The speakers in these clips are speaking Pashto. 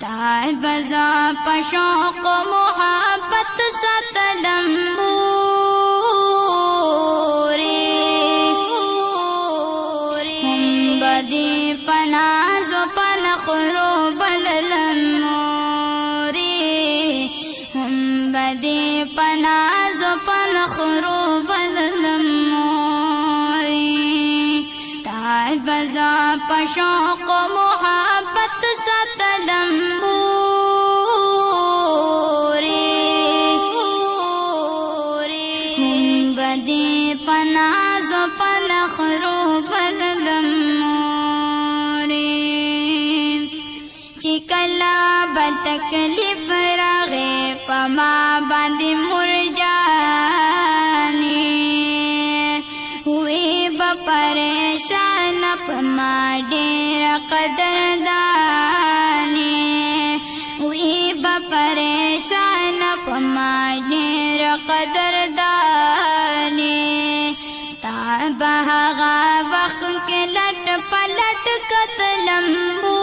بزا پشوق محبت ستلمبوری هم بدی پناز و پنخرو بللموری هم بدی پناز و پنخرو بللموری بزا پشوق محبت ستلمبوری هم بدی پناز و پنخرو بللموری چی کلا بتکلیف راغی پما باندی مرجانی ہوئی پریشان پما ډیر قدردانی ہوئی پریشان پما ډیر قدردانی تا بهغه وخت کې لټ پلټ کتلمبوري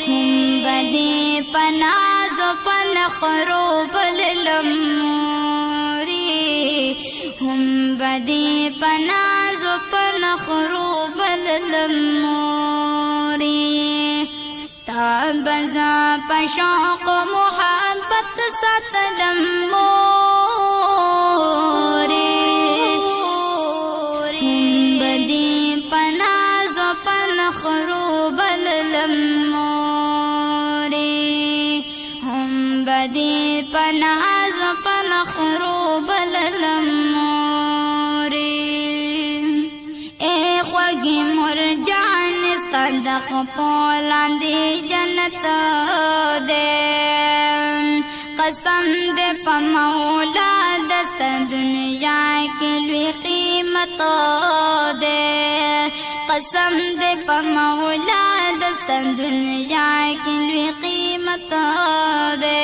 هم بدی پناز و پنخرو بللموری هم بدی پناز و پنخرو بللموری تا بزا پشوق محبت ستلموری هم بدی پناز و پنخرو بللموری هم بدی پناز و پنخرو بللموری اے خوږی مرجان ستند خپولان دی جنت دے قسم دے پا مولا دست دنیا کی لوی قیمت دے قسم دے پا مولا دست دنیا کی لوی قیمت دے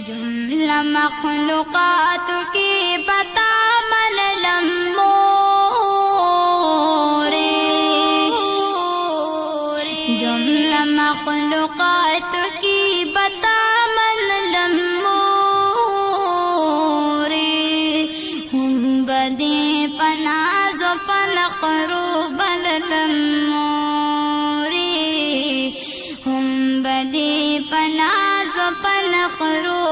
جملہ مخلوقات کی بتا مللموری جملہ مخلوقات کی بتا مللموری هم بدی پناز و پنخرو بللموری هم بدی پناز و پنخرو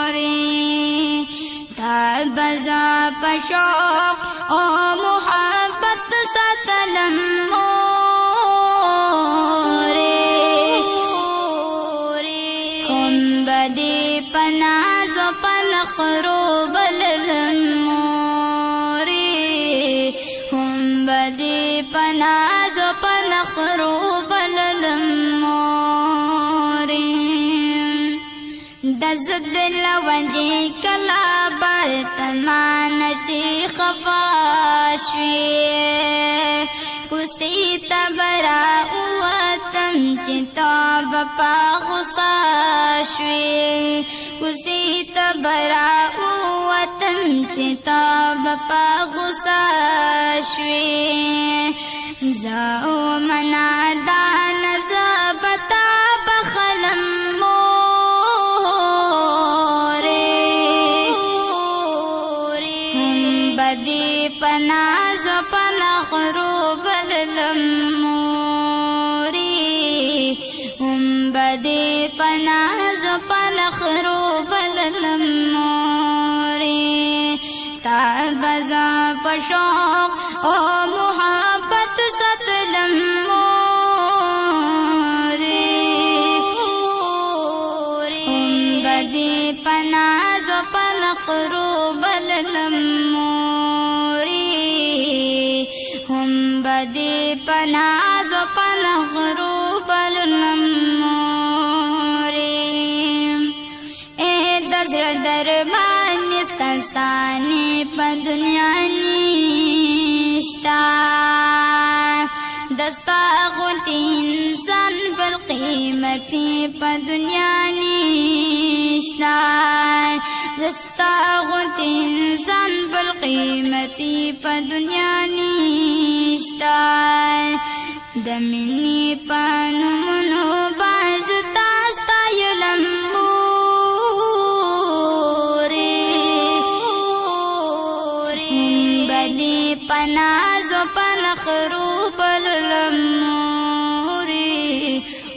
بللموری تا بزا پشوق او محبت ستلموری هم بدی پناز و پنخرو بللموری هم بدی پناز و پنخرو بللموری دزد لونجی کلا برتمان چی خفاشوی کسی تبرا اوتم چی تاب پا غصاشوی کسی تبرا اوتم چی تاب پا غصاشوی زاو منا دان زبتا بخلم بدی پناز و پنخرو بللموری هم بدی پناز و پنخرو بللموری تا بزا پشوق او محبت ستلموری هم بدی پناز و پنخرو بللموری هم بدی پناز و پنخرو بللموری اے دزر درمان استنسانی پا دنیا نیشتا دستا غلطی انسان بالقیمتی پا دنیا نیشتا ستا غوندې انسان بل قیمتي په دنیا نشته د مینې په نومونو باز تا ستایلم مورې بدې په نازو په نخرو بللم مورې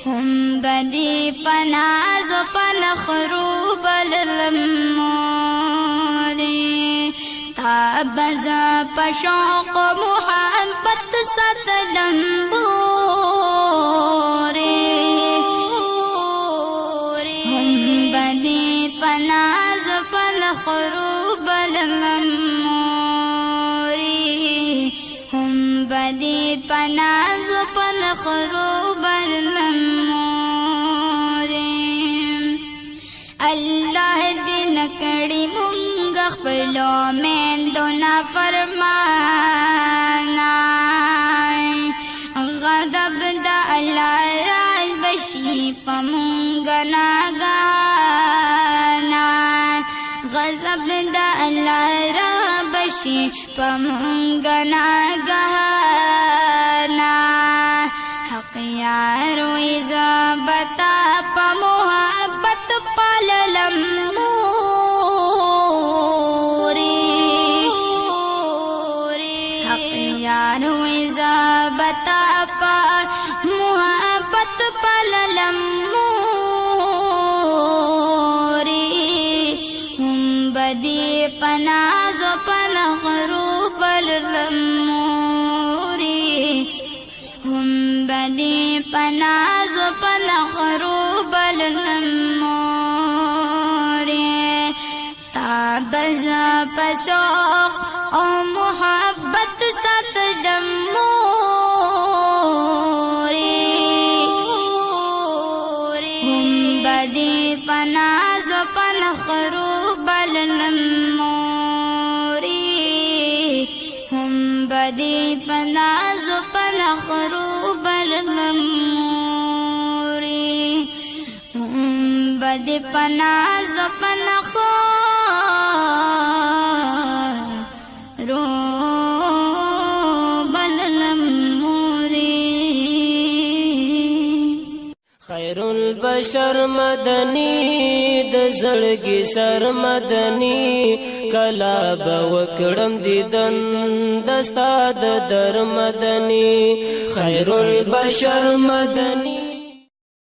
هم بدې په نازو په نخرو بللم مورې تا بزا په شوق محبت ساتلم مورې هم بدې په نازو په نخرو بللم مورې هم بدې په نازو په نخرو بللم الله دې نکړي مونږ خپلو میندو نافرمانه غضب د الله راز بشي په مونږ ناګهانه غضب د الله را بشي په مونږ ناګهانه حق یار وې زه به تا په محبت پاللم مورې حق یار وې زه به تا په محبت پاللم مورې هم به دې په نازو په نخرو بللم مورې هم بدې په نازو په نخرو بللم مورې تا بزا په شوق او محبت ساتلم مورې هم بدې په نازو په نخرو بللم مورې هم بدې په نازو په نخرو بللم مورې هم بدې په نازو په نخرو بللم مورې خیر البشر مدنی د زړګي سر مدنی کلا به وکړم دیدن دستا د در مدنی خیر البشر مدنی